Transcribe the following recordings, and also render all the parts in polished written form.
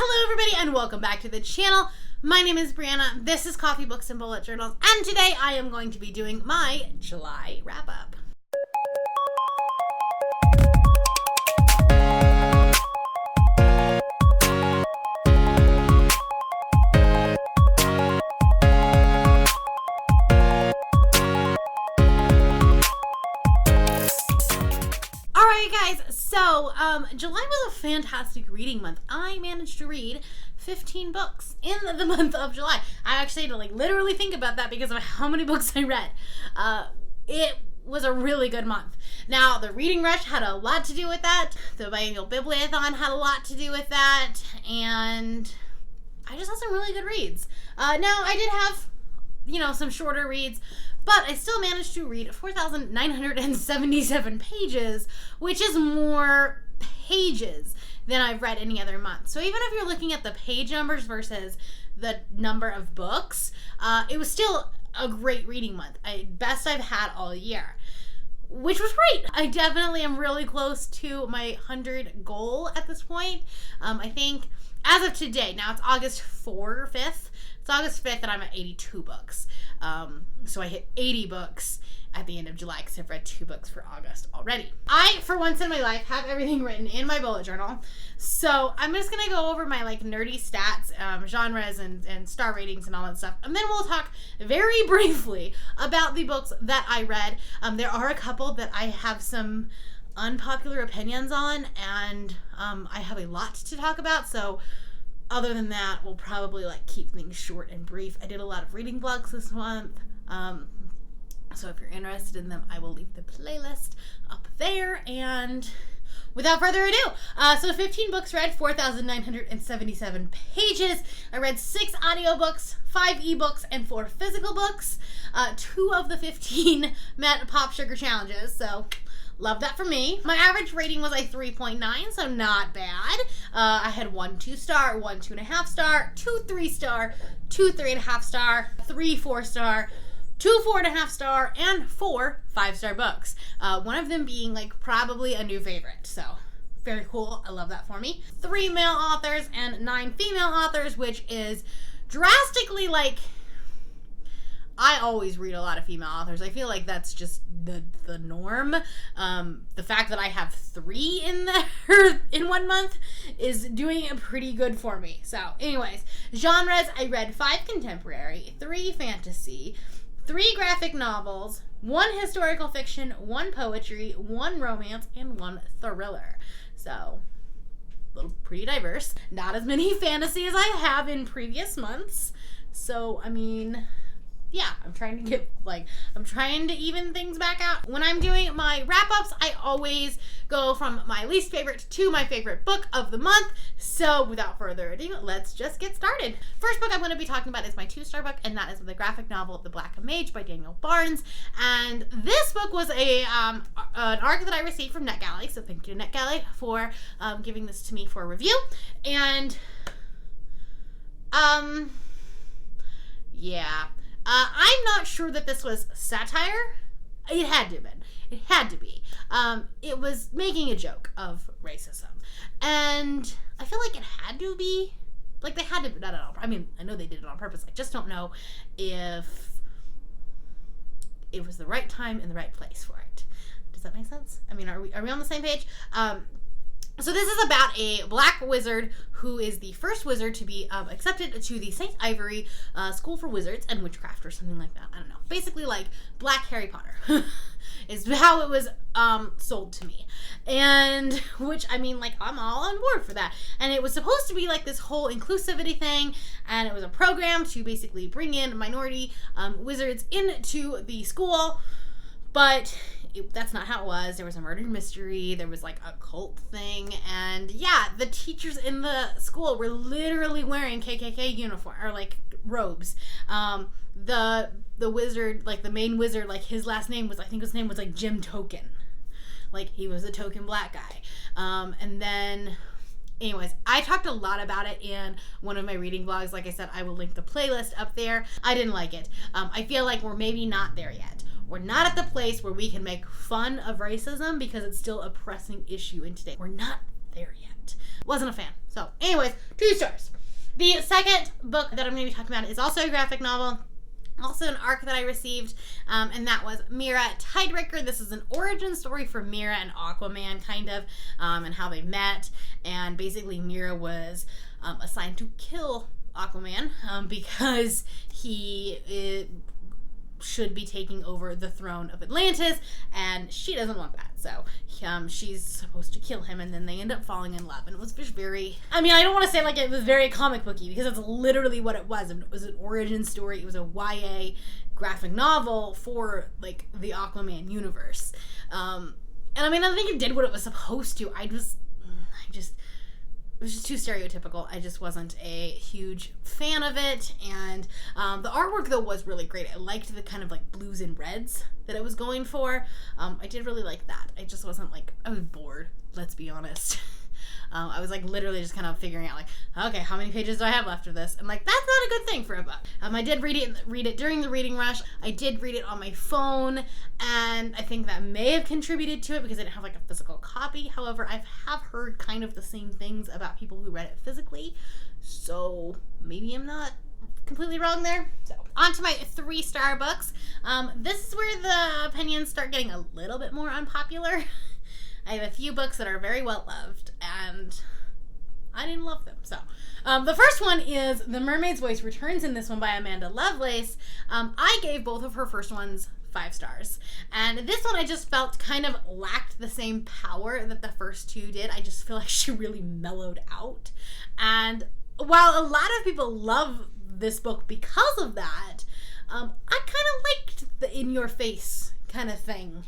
Hello everybody and welcome back to the channel. My name is Brianna, this is Coffee, Books, and Bullet Journals, and today I am going to be doing my July wrap-up. Alright guys, so July was a fantastic reading month. I managed to read 15 books in the month of July. I actually had to literally think about that because of how many books I read. It was a really good month. Now, the reading rush had a lot to do with that. The biannual bibliothon had a lot to do with that. And I just had some really good reads. Now, I did have, some shorter reads, but I still managed to read 4,977 pages, which is more pages than I've read any other month. So even if you're looking at the page numbers versus the number of books, it was still a great reading month. Best I've had all year, which was great. I definitely am really close to my 100 goal at this point. I think as of today, now it's August 5th. It's August 5th and I'm at 82 books. So I hit 80 books at the end of July because I've read 2 books for August already. I, for once in my life, have everything written in my bullet journal. So I'm just going to go over my nerdy stats, genres, and star ratings and all that stuff. And then we'll talk very briefly about the books that I read. There are a couple that I have some unpopular opinions on, and I have a lot to talk about. So other than that, we'll probably keep things short and brief. I did a lot of reading vlogs this month. So if you're interested in them, I will leave the playlist up there. And without further ado, so 15 books read, 4,977 pages. I read 6 audiobooks, 5 ebooks, and 4 physical books. 2 of the 15 met Pop Sugar challenges, so love that for me. My average rating was a 3.9, so not bad. I had 1 2-star, 1 2.5 star, 2 3-star, 2 3.5 star, 3 4-star, 2 4.5 star, and 4 5-star books. One of them being probably a new favorite, so very cool. I love that for me. 3 male authors and 9 female authors, which is drastically I always read a lot of female authors. I feel like that's just the norm. The fact that I have 3 in there in 1 month is doing it pretty good for me. So anyways, genres, I read 5 contemporary, 3 fantasy, 3 graphic novels, 1 historical fiction, 1 poetry, 1 romance, and 1 thriller. So pretty diverse. Not as many fantasy as I have in previous months. So yeah, I'm trying to even things back out. When I'm doing my wrap-ups, I always go from my least favorite to my favorite book of the month. So without further ado, let's just get started. First book I'm going to be talking about is my 2-star book, and that is the graphic novel The Black Mage by Daniel Barnes. And this book was an arc that I received from NetGalley, so thank you to NetGalley for giving this to me for review. And yeah. I'm not sure that this was satire. It had to have been. It had to be. It was making a joke of racism. And I feel like it had to be. They had to be. Not at all. I know they did it on purpose. I just don't know if it was the right time and the right place for it. Does that make sense? Are we on the same page? So this is about a black wizard who is the first wizard to be accepted to the St. Ivory School for Wizards and Witchcraft or something like that. I don't know. Basically Black Harry Potter is how it was sold to me. And which, I'm all on board for that. And it was supposed to be this whole inclusivity thing, and it was a program to basically bring in minority wizards into the school, but that's not how it was. There was a murder mystery. There was a cult thing. And yeah, the teachers in the school were literally wearing KKK uniform or robes. The wizard, the main wizard, his last name was, I think his name was Jim Token. He was a token black guy. And then anyways, I talked a lot about it in one of my reading vlogs. Like I said, I will link the playlist up there. I didn't like it. I feel like we're maybe not there yet. We're not at the place where we can make fun of racism because it's still a pressing issue in today. We're not there yet. it. Wasn't a fan. So anyways, 2 stars. The second book that I'm going to be talking about is also a graphic novel. Also an arc that I received, and that was Mera Tidebreaker. This is an origin story for Mera and Aquaman, kind of, and how they met. And basically Mera was assigned to kill Aquaman because he should be taking over the throne of Atlantis, and she doesn't want that. So she's supposed to kill him, and then they end up falling in love. And it was just very, I mean, I don't want to say like it was very comic booky, because that's literally what it was. It was an origin story. It was a YA graphic novel for like the Aquaman universe. And I mean, I think it did what it was supposed to. it was just too stereotypical. I just wasn't a huge fan of it. And the artwork, though, was really great. I liked the kind of like blues and reds that it was going for. I did really like that. I just wasn't like, I was bored, let's be honest. I was like literally just kind of figuring out like, okay, how many pages do I have left of this? And like, that's not a good thing for a book. I did read it during the reading rush. I did read it on my phone, and I think that may have contributed to it because I didn't have like a physical copy. However, I have heard kind of the same things about people who read it physically, so maybe I'm not completely wrong there. So on to my 3-star books. This is where the opinions start getting a little bit more unpopular. I have a few books that are very well loved, and I didn't love them. So, the first one is The Mermaid's Voice Returns, in this one by Amanda Lovelace. I gave both of her first ones 5 stars. And this one I just felt kind of lacked the same power that the first 2 did. I just feel like she really mellowed out. And while a lot of people love this book because of that, I kind of liked the in-your-face kind of thing.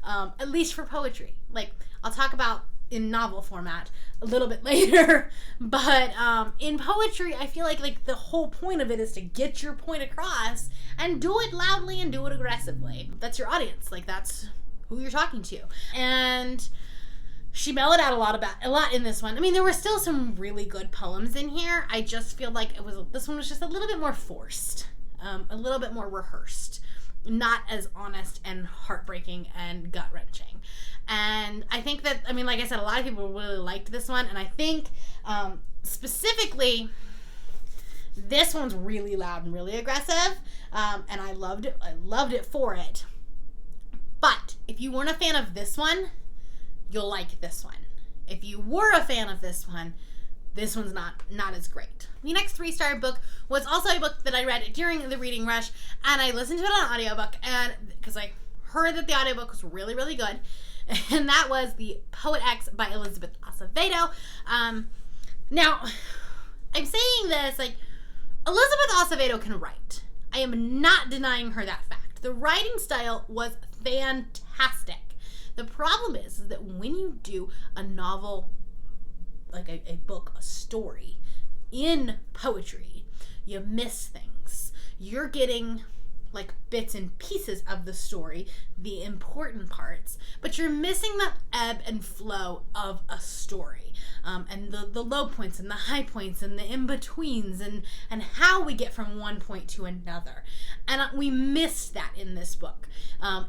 At least for poetry. Like, I'll talk about in novel format a little bit later, but in poetry, I feel like the whole point of it is to get your point across and do it loudly and do it aggressively. That's your audience. Like, that's who you're talking to. And she mellowed out a lot in this one. I mean, there were still some really good poems in here. I just feel like this one was just a little bit more forced, a little bit more rehearsed. Not as honest and heartbreaking and gut-wrenching. And I think that, I mean, like I said, a lot of people really liked this one, and I think specifically this one's really loud and really aggressive, and I loved it. I loved it for it. But if you weren't a fan of this one, you'll like this one. If you were a fan of this one's not as great. The next 3-star book was also a book that I read during the reading rush, and I listened to it on audiobook, and because I heard that the audiobook was really, really good, and that was The Poet X by Elizabeth Acevedo. Now, I'm saying this, like, Elizabeth Acevedo can write. I am not denying her that fact. The writing style was fantastic. The problem is that when you do a novel, like a book, a story, in poetry, you miss things. You're getting like bits and pieces of the story, the important parts, but you're missing that ebb and flow of a story, and the low points and the high points and the in-betweens and how we get from one point to another. And we missed that in this book.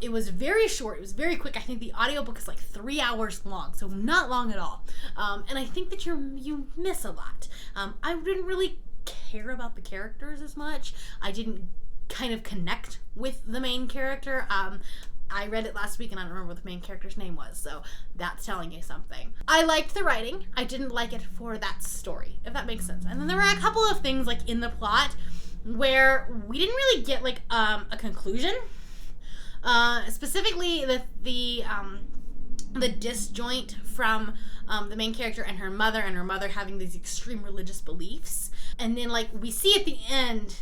It was very short. It was very quick. I think the audiobook is like 3 hours long, so not long at all. And I think that you miss a lot. I didn't really care about the characters as much. I didn't kind of connect with the main character. I read it last week and I don't remember what the main character's name was, so that's telling you something. I liked the writing. I didn't like it for that story, if that makes sense. And then there were a couple of things like in the plot where we didn't really get like a conclusion. Specifically the disjoint from the main character and her mother having these extreme religious beliefs. And then like we see at the end,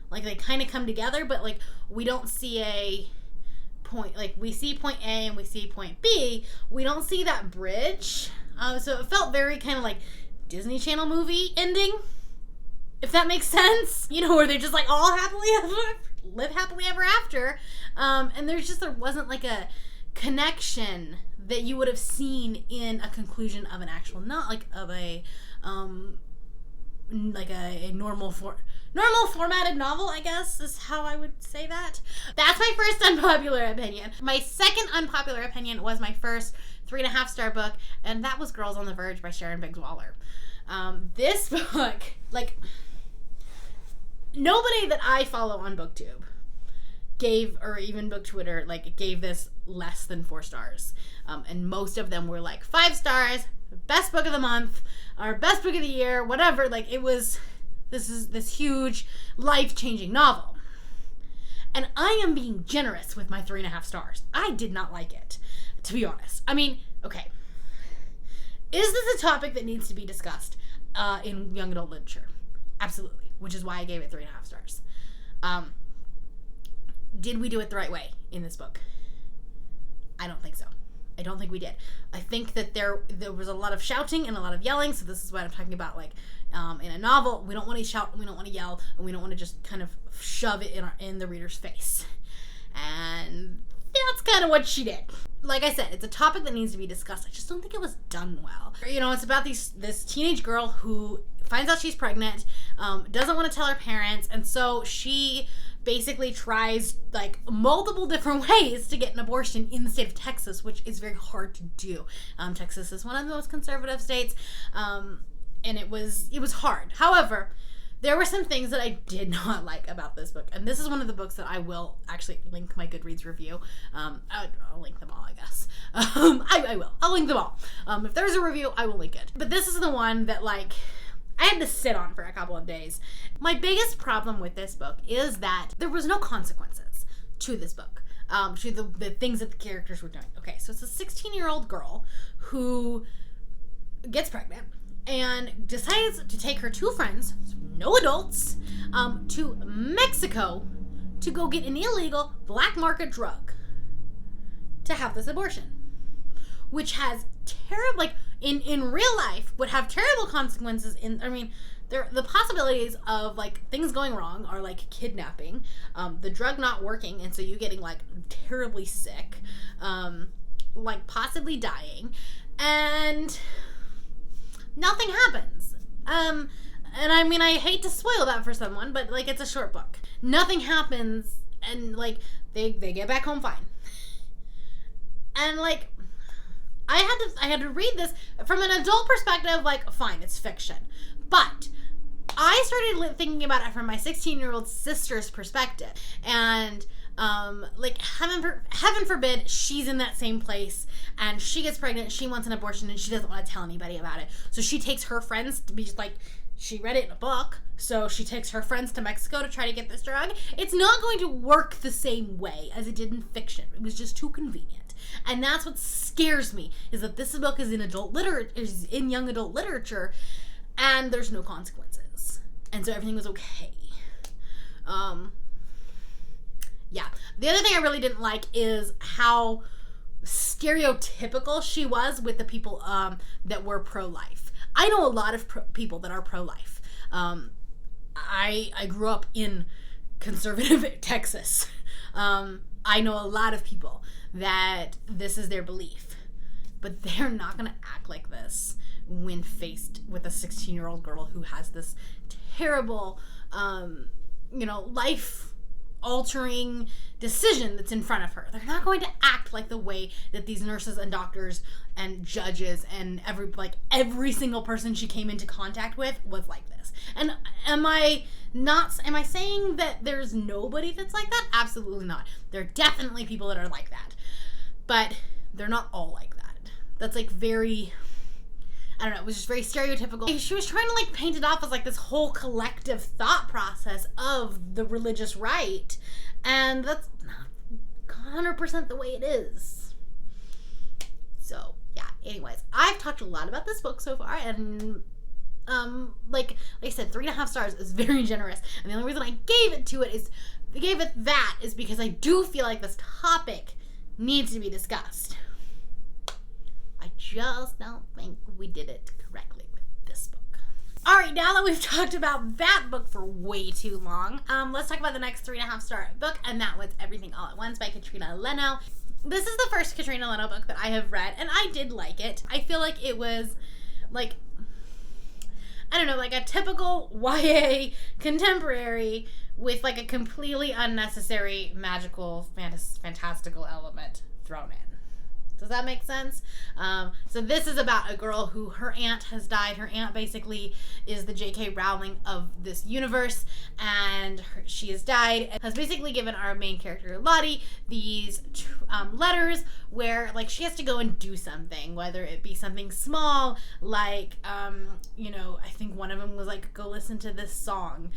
like they kind of come together, but like we don't see a point. Like we see point A and we see point B. We don't see that bridge. So it felt very kind of like Disney Channel movie ending, if that makes sense. You know, where they're just like all live happily ever after. And there wasn't like a connection that you would have seen in a conclusion of an actual, not like of a like a normal formatted novel, I guess, is how I would say that. That's my first unpopular opinion. My second unpopular opinion was my first 3.5-star book, and that was Girls on the Verge by Sharon Biggs Waller. This book, like, nobody that I follow on BookTube gave, or even Book Twitter, like, gave this less than 4 stars. And most of them were like 5 stars, best book of the month, or best book of the year, whatever. Like, it was, this is this huge, life-changing novel. And I am being generous with my 3.5 stars. I did not like it, to be honest. I mean, okay. Is this a topic that needs to be discussed in young adult literature? Absolutely. Which is why I gave it 3.5 stars. Did we do it the right way in this book? I don't think so. I don't think we did. I think that there was a lot of shouting and a lot of yelling, so this is what I'm talking about. Like, in a novel, we don't want to shout, we don't want to yell, and we don't want to just kind of shove it in the reader's face. And that's kind of what she did. Like I said, it's a topic that needs to be discussed. I just don't think it was done well. You know, it's about this teenage girl who finds out she's pregnant, doesn't want to tell her parents, and so she basically tries, like, multiple different ways to get an abortion in the state of Texas, which is very hard to do. Texas is one of the most conservative states, and it was hard. However, there were some things that I did not like about this book, and this is one of the books that I will actually link my Goodreads review. I'll link them all, I guess. I will. I'll link them all. If there's a review, I will link it. But this is the one that, like, I had to sit on for a couple of days. My biggest problem with this book is that there was no consequences to this book, to the things that the characters were doing. Okay, so it's a 16-year-old girl who gets pregnant and decides to take her 2 friends, no adults, to Mexico to go get an illegal black market drug to have this abortion, which has terrible, like, in real life would have terrible consequences. The possibilities of, like, things going wrong are, like, kidnapping, the drug not working, and so you getting, like, terribly sick, like, possibly dying, and nothing happens. And I mean, I hate to spoil that for someone, but, like, it's a short book. Nothing happens, and, like, they get back home fine. And, like, I had to read this from an adult perspective, like, fine, it's fiction. But I started thinking about it from my 16-year-old sister's perspective. And, like, heaven forbid she's in that same place and she gets pregnant, she wants an abortion, and she doesn't want to tell anybody about it. So she takes her friends to be just, like, she read it in a book, so she takes her friends to Mexico to try to get this drug. It's not going to work the same way as it did in fiction. It was just too convenient. And that's what scares me, is that this book is in young adult literature, and there's no consequences. And so everything was okay. Yeah. The other thing I really didn't like is how stereotypical she was with the people that were pro-life. I know a lot of people that are pro-life. I grew up in conservative Texas. I know a lot of people that this is their belief, but they're not going to act like this when faced with a 16-year-old girl who has this terrible, life-altering decision that's in front of her. They're not going to act like the way that these nurses and doctors and judges and every single person she came into contact with was like this. And am I saying that there's nobody that's like that? Absolutely not. There are definitely people that are like that. But they're not all like that. That's, like, very, I don't know, it was just very stereotypical. She was trying to, like, paint it off as, like, this whole collective thought process of the religious right, and that's not 100% the way it is. So, yeah, anyways, I've talked a lot about this book so far, and like I said, 3.5 stars is very generous, and the only reason I gave it that is because I do feel like this topic needs to be discussed. I just don't think we did it correctly with this book. Alright, now that we've talked about that book for way too long, let's talk about the next 3.5 star book, and that was Everything All at Once by Katrina Leno. This is the first Katrina Leno book that I have read, and I did like it. I feel like it was, like, I don't know, like a typical YA contemporary with like a completely unnecessary magical fantastical element thrown in. Does that make sense? So this is about a girl who her aunt has died. Her aunt basically is the J.K. Rowling of this universe, and she has died and has basically given our main character Lottie these letters where like she has to go and do something, whether it be something small like I think one of them was like go listen to this song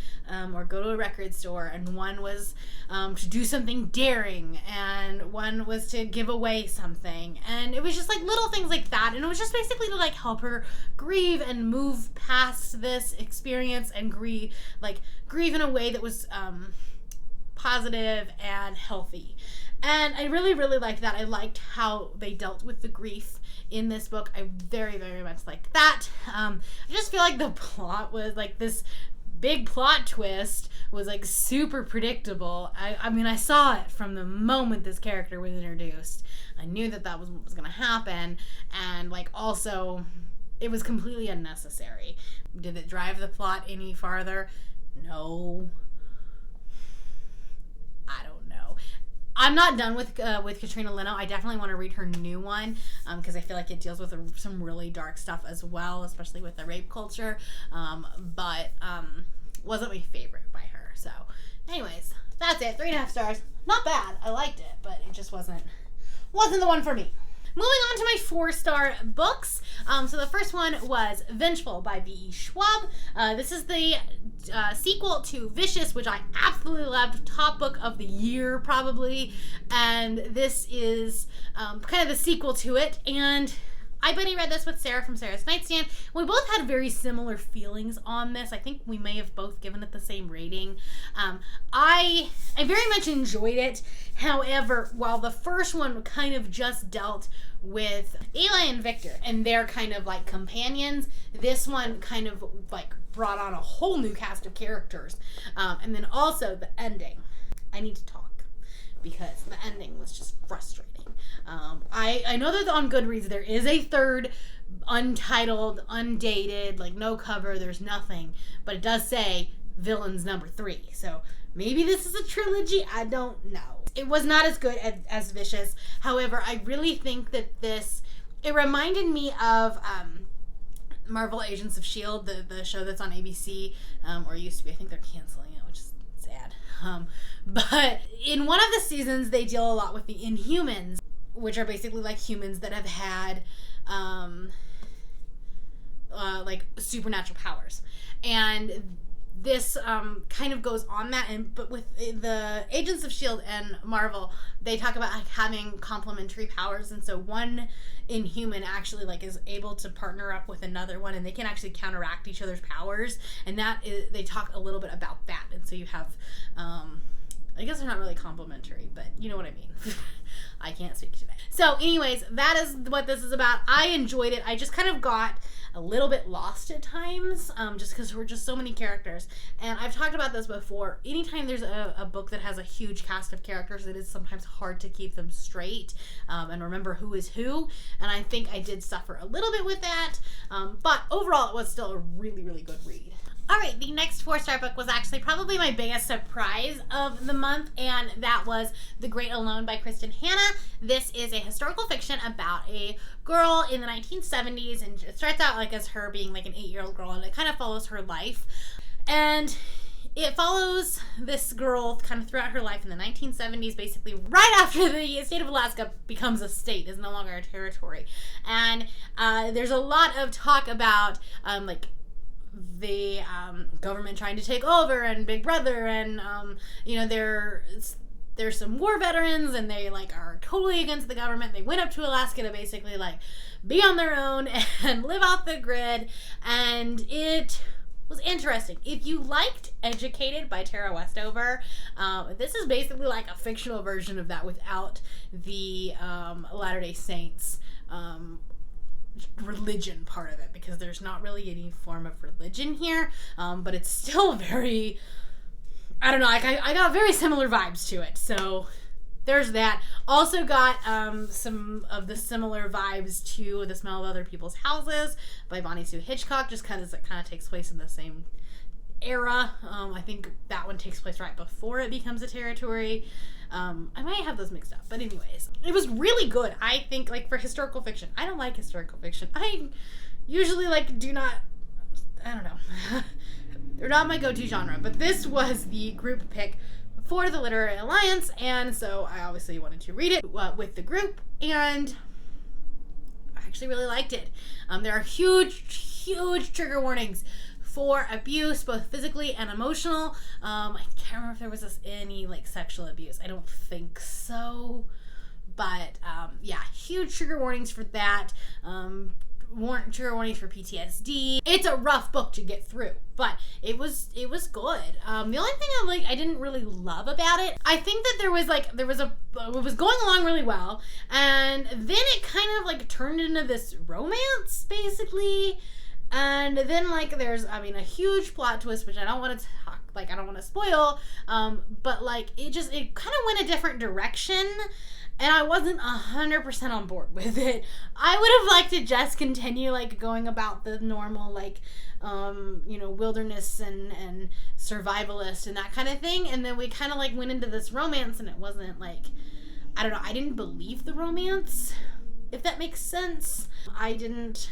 or go to a record store, and one was to do something daring, and one was to give away something. And it was just like little things like that, and it was just basically to like help her grieve and move past this experience and grieve in a way that was positive and healthy. And I really, really liked that. I liked how they dealt with the grief in this book. I very, very much liked that. I just feel like the plot was like this big plot twist was like super predictable. I mean, I saw it from the moment this character was introduced. I knew that was what was going to happen, and like also it was completely unnecessary. Did it drive the plot any farther? No. I don't know. I'm not done with Katrina Leno. I definitely want to read her new one because I feel like it deals with some really dark stuff as well, especially with the rape culture. But wasn't my favorite by her. So, anyways, that's it. 3.5 stars. Not bad. I liked it, but it just wasn't the one for me. Moving on to my 4-star books. So the first one was Vengeful by V.E. Schwab. This is the sequel to Vicious, which I absolutely loved. Top book of the year, probably. And this is kind of the sequel to it. And I buddy read this with Sarah from Sarah's Nightstand. We both had very similar feelings on this. I think we may have both given it the same rating. I very much enjoyed it. However, while the first one kind of just dealt with Eli and Victor and their kind of like companions, this one kind of like brought on a whole new cast of characters. And then also the ending. I need to talk because the ending was just frustrating. I know that on Goodreads there is a third untitled, undated, like no cover, there's nothing, but it does say Villains number 3. So maybe this is a trilogy, I don't know. It was not as good as Vicious. However, I really think that it reminded me of Marvel Agents of S.H.I.E.L.D., the show that's on ABC, or used to be. I think they're canceling it, which is sad. But in one of the seasons, they deal a lot with the Inhumans, which are basically like humans that have had like supernatural powers. And this kind of goes on that, but with the Agents of S.H.I.E.L.D. and Marvel, they talk about like having complementary powers, and so one Inhuman actually like is able to partner up with another one, and they can actually counteract each other's powers, and they talk a little bit about that, and so you have I guess they're not really complementary, but you know what I mean. I can't speak today. So anyways, that is what this is about. I enjoyed it. I just kind of got a little bit lost at times, just because there were just so many characters. And I've talked about this before. Anytime there's a book that has a huge cast of characters, it is sometimes hard to keep them straight and remember who is who. And I think I did suffer a little bit with that. But overall, it was still a really, really good read. Alright, the next 4-star book was actually probably my biggest surprise of the month, and that was The Great Alone by Kristen Hanna. This is a historical fiction about a girl in the 1970s, and it starts out like as her being like an 8-year-old girl, and it kind of follows her life. And it follows this girl kind of throughout her life in the 1970s, basically right after the state of Alaska becomes a state, is no longer a territory. And there's a lot of talk about like the government trying to take over and Big Brother, and there's some war veterans, and they like are totally against the government. They went up to Alaska to basically like be on their own and live off the grid, and it was interesting. If you liked Educated by Tara Westover, this is basically like a fictional version of that without the Latter-day Saints religion part of it, because there's not really any form of religion here, but it's still very, I don't know, I got very similar vibes to it, so there's that. Also got some of the similar vibes to The Smell of Other People's Houses by Bonnie Sue Hitchcock, just because it kind of takes place in the same era. I think that one takes place right before it becomes a territory. I might have those mixed up, but anyways, it was really good. I think, like, for historical fiction, I don't like historical fiction. I usually, like, I don't know. They're not my go-to genre, but this was the group pick for the Literary Alliance, and so I obviously wanted to read it with the group, and I actually really liked it. There are huge trigger warnings for abuse, both physically and emotional. I can't remember if there was any, like, sexual abuse. I don't think so, but yeah, huge trigger warnings for that. Trigger warnings for PTSD. It's a rough book to get through, but it was good. The only thing I didn't really love about it, I think that it was going along really well, and then it kind of, like, turned into this romance, basically. And then, like, there's, I mean, a huge plot twist, which I don't want to spoil, but, like, it kind of went a different direction, and I wasn't 100% on board with it. I would have liked to just continue, like, going about the normal, like, wilderness and survivalist and that kind of thing, and then we kind of, like, went into this romance, and it wasn't, like, I don't know, I didn't believe the romance, if that makes sense. I didn't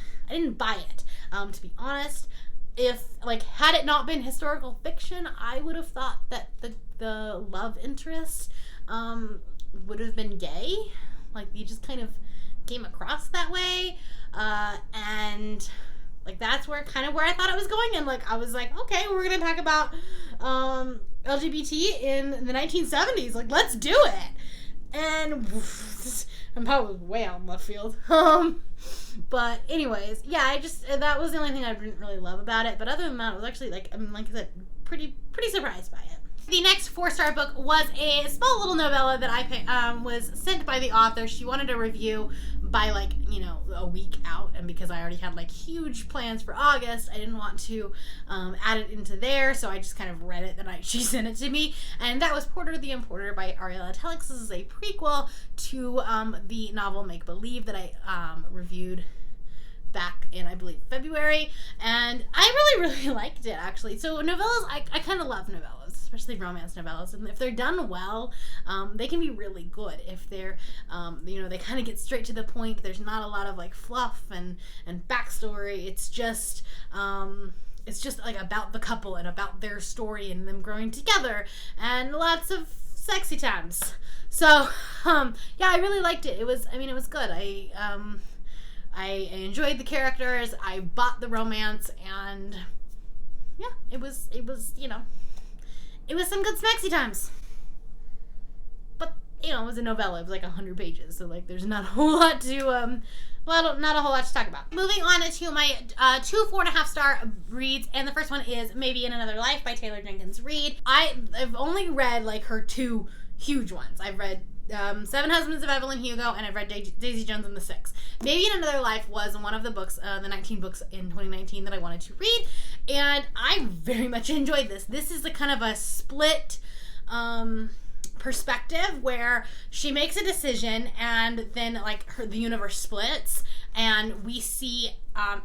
buy it. To be honest, if, like, had it not been historical fiction, I would have thought that the love interest would have been gay. Like, you just kind of came across that way, and, like, that's where I thought it was going, and, like, I was like, okay, we're gonna talk about LGBT in the 1970s, like, let's do it. And I'm probably way out in left field. But anyways, yeah, that was the only thing I didn't really love about it. But other than that, it was actually, like I said, pretty surprised by it. The next 4-star book was a small little novella that I was sent by the author. She wanted a review by, like, a week out, and because I already had, like, huge plans for August, I didn't want to add it into there, so I just kind of read it the night she sent it to me, and that was Porter the Importer by Ariella Telix. This is a prequel to the novel Make Believe that I reviewed back in, I believe, February, and I really liked it, actually. So novellas, I kind of love novellas, especially romance novellas, and if they're done well, they can be really good. If they're, they kind of get straight to the point, there's not a lot of, like, fluff and backstory. It's just like about the couple and about their story and them growing together, and lots of sexy times. So, yeah, I really liked it. It was good. I enjoyed the characters, I bought the romance, and yeah, it was it was some good smexy times. But, it was a novella, it was like 100 pages, so, like, there's not a whole lot to, not a whole lot to talk about. Moving on to my 2 4.5-star reads, and the first one is Maybe in Another Life by Taylor Jenkins Reid. I've only read, like, her 2 huge ones. I've read Seven Husbands of Evelyn Hugo, and I've read Daisy Jones and the Six. Maybe in Another Life was one of the books, the 19 books in 2019 that I wanted to read, and I very much enjoyed this. This is a kind of a split perspective where she makes a decision, and then, like, the universe splits, and we see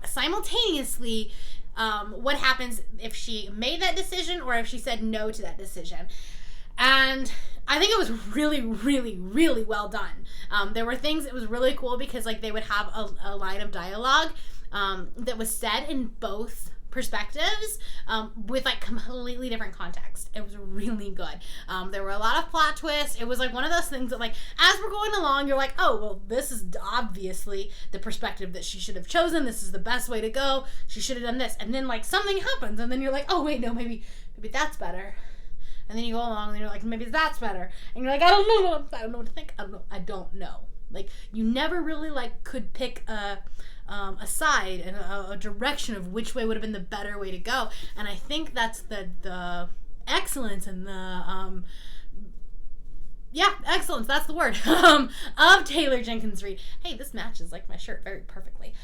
simultaneously what happens if she made that decision or if she said no to that decision. And I think it was really well done. There were things, it was really cool because, like, they would have a line of dialogue that was said in both perspectives with, like, completely different context. It was really good. There were a lot of plot twists. It was, like, one of those things that, like, as we're going along, you're like, oh, well, this is obviously the perspective that she should have chosen. This is the best way to go. She should have done this. And then, like, something happens, and then you're like, oh, wait, no, maybe that's better. And then you go along and you're like, maybe that's better. And you're like, I don't know what to think. I don't know. Like, you never really, like, could pick a side and a direction of which way would have been the better way to go. And I think that's the excellence and the Yeah, excellence, that's the word, of Taylor Jenkins Reid. Hey, this matches like my shirt very perfectly.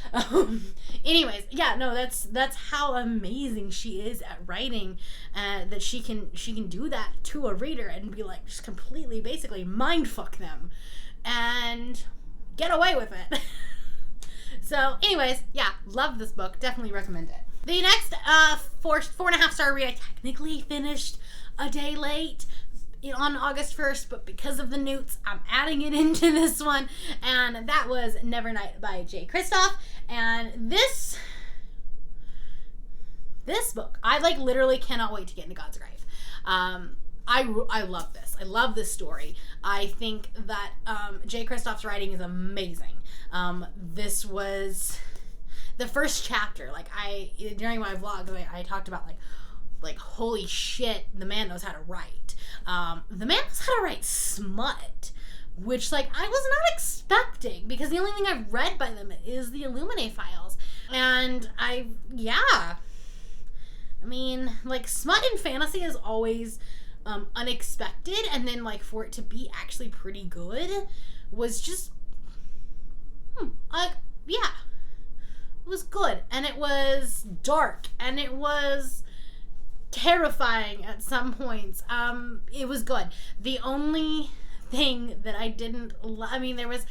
Anyways, yeah, no, that's how amazing she is at writing, that she can do that to a reader and be like, just completely, basically, mindfuck them, and get away with it. So, anyways, yeah, love this book, definitely recommend it. The next 4.5 star read I technically finished a day late, on August 1st, but because of the newts, I'm adding it into this one, and that was Nevernight by Jay Kristoff. And this book, I like literally cannot wait to get into God's Grave. I love this. I love this story. I think that Jay Kristoff's writing is amazing. This was the first chapter. Like, during my vlog, I talked about like holy shit, the man knows how to write. The man knows how to write smut, which, like, I was not expecting, because the only thing I've read by them is the Illuminae files. And I mean, like, smut in fantasy is always unexpected, and then, like, for it to be actually pretty good was just, yeah. It was good, and it was dark, and it was terrifying at some points. It was good. The only thing that I didn't there was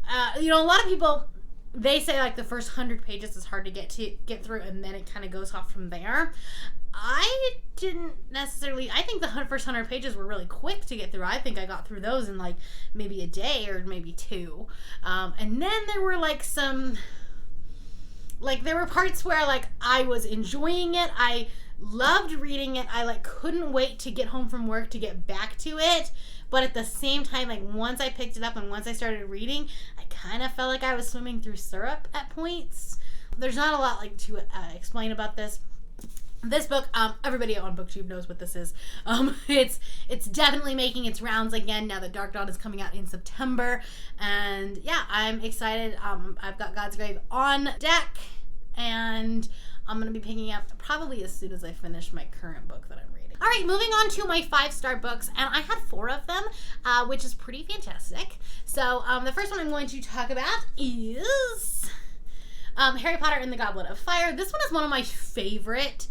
a lot of people, they say like the first 100 pages is hard to get through, and then it kind of goes off from there. I didn't necessarily. I think the first 100 pages were really quick to get through. I think I got through those in like maybe a day or maybe two, and then there were like some, like, there were parts where like I was enjoying it. I loved reading it. I like couldn't wait to get home from work to get back to it. But at the same time, like, once I picked it up and once I started reading, I kind of felt like I was swimming through syrup at points. There's not a lot like to explain about this. This book, everybody on BookTube knows what this is. It's definitely making its rounds again now that Dark Dawn is coming out in September. And yeah, I'm excited. I've got God's Grave on deck, and I'm going to be picking up probably as soon as I finish my current book that I'm reading. All right, moving on to my 5-star books, and I had 4 of them, which is pretty fantastic. So the first one I'm going to talk about is Harry Potter and the Goblet of Fire. This one is one of my favorite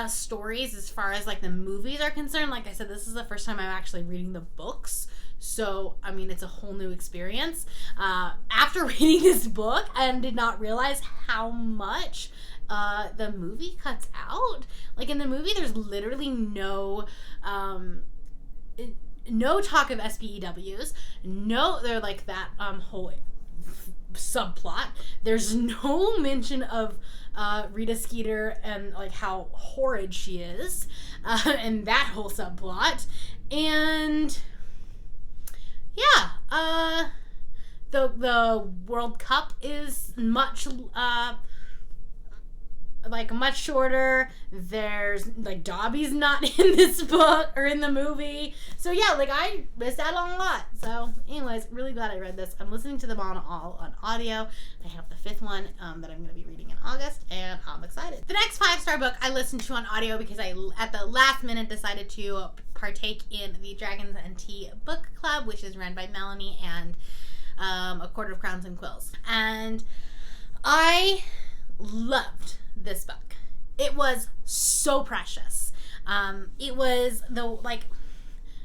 stories as far as like the movies are concerned. Like I said, this is the first time I'm actually reading the books. So, I mean, it's a whole new experience. After reading this book, I did not realize how much the movie cuts out. Like, in the movie, there's literally no talk of SPEWs. They're like that whole subplot. There's no mention of Rita Skeeter and like how horrid she is, and that whole subplot. And yeah, the World Cup is much much shorter. There's like Dobby's not in this book or in the movie, so yeah, like I missed out on a lot. So anyways, really glad I read this. I'm listening to them all on audio. I have the 5th one that I'm going to be reading in August, and I'm excited. The next 5-star book I listened to on audio because I at the last minute decided to partake in the Dragons and Tea book club, which is run by Melanie and A Quarter of Crowns and Quills, and I loved this book. It was so precious. It was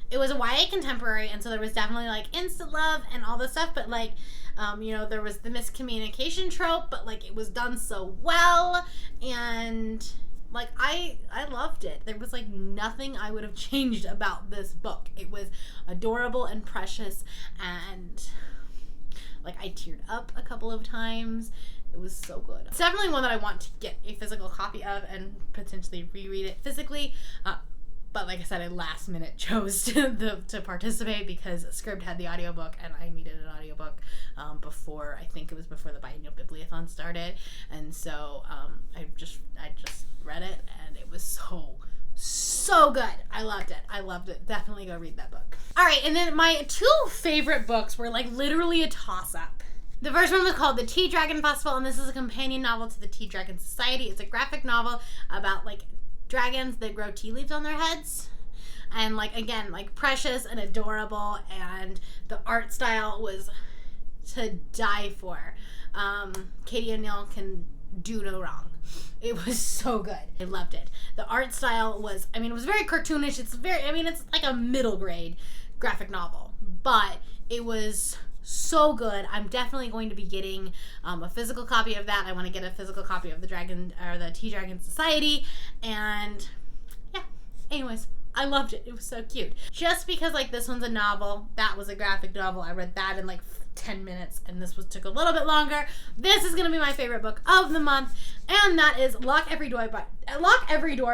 it was a YA contemporary, and so there was definitely like instant love and all this stuff, but like there was the miscommunication trope, but like it was done so well, and like I loved it. There was like nothing I would have changed about this book. It was adorable and precious, and like I teared up a couple of times. It was so good. It's definitely one that I want to get a physical copy of and potentially reread it physically. But like I said, I last minute chose to participate because Scribd had the audiobook and I needed an audiobook before the Biennial Bibliothon started. And so I just read it, and it was so good. I loved it. Definitely go read that book. All right, and then my 2 favorite books were like literally a toss-up. The first one was called The Tea Dragon Festival, and this is a companion novel to the Tea Dragon Society. It's a graphic novel about like dragons that grow tea leaves on their heads. and like again, like precious and adorable, and the art style was to die for. Katie O'Neill can do no wrong. It was so good. I loved it. The art style was, I mean, it was very cartoonish. It's like a middle grade graphic novel, but it was so good. I'm definitely going to be getting a physical copy of that. I want to get a physical copy of the Tea Dragon Society, and yeah. Anyways, I loved it. It was so cute. Just because like this one's a novel, that was a graphic novel. I read that in like 10 minutes, and this took a little bit longer. This is gonna be my favorite book of the month, and that is Lock Every Door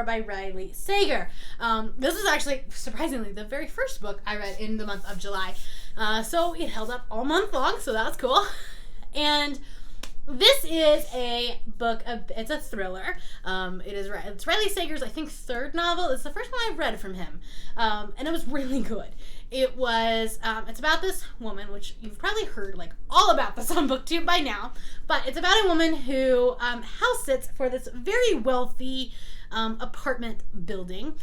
by Riley Sager. This was actually surprisingly the very first book I read in the month of July, so it held up all month long, so that was cool. And this is a book it's a thriller. It's Riley Sager's, I think, third novel. It's the first one I've read from him, and it was really good. It was, it's about this woman, which you've probably heard like all about this on BookTube by now, but it's about a woman who house sits for this very wealthy apartment building,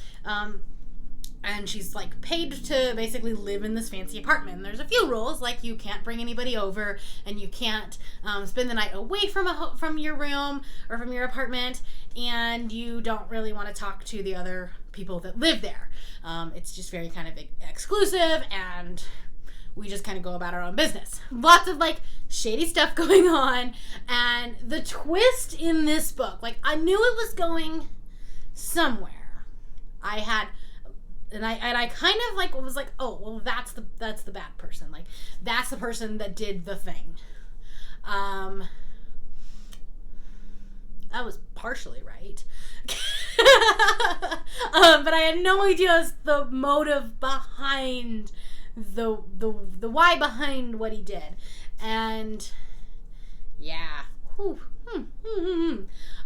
and she's like paid to basically live in this fancy apartment. And there's a few rules, like you can't bring anybody over, and you can't spend the night away from your room or from your apartment, and you don't really want to talk to the other people that live there. It's just very kind of exclusive, and we just kind of go about our own business. Lots of like shady stuff going on, and the twist in this book, like I knew it was going somewhere. I kind of like was like, oh well, that's the bad person. Like that's the person that did the thing. I was partially right. But I had no idea the motive behind the why behind what he did. And yeah.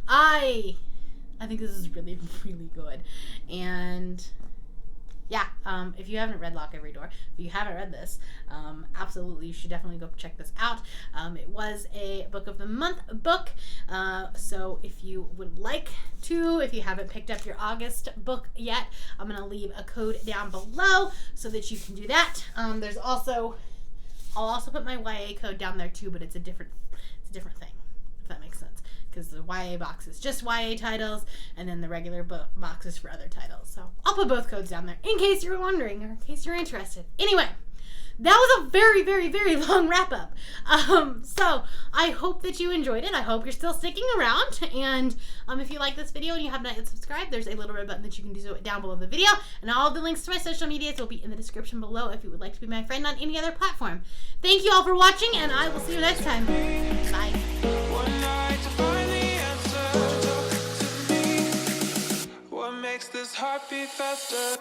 I think this is really, really good. And yeah, if you haven't read Lock Every Door, if you haven't read this, absolutely, you should definitely go check this out. It was a Book of the Month book, so if you would like to, if you haven't picked up your August book yet, I'm going to leave a code down below so that you can do that. There's also, I'll also put my YA code down there too, but it's a different thing, if that makes sense. Because the YA box is just YA titles, and then the regular book box is for other titles. So I'll put both codes down there in case you're wondering, or in case you're interested. Anyway, that was a very, very, very long wrap up. So I hope that you enjoyed it. I hope you're still sticking around. And if you like this video and you have not yet subscribed, there's a little red button that you can do so down below the video. And all of the links to my social medias will be in the description below if you would like to be my friend on any other platform. Thank you all for watching, and I will see you next time. Bye. Makes this heart beat faster.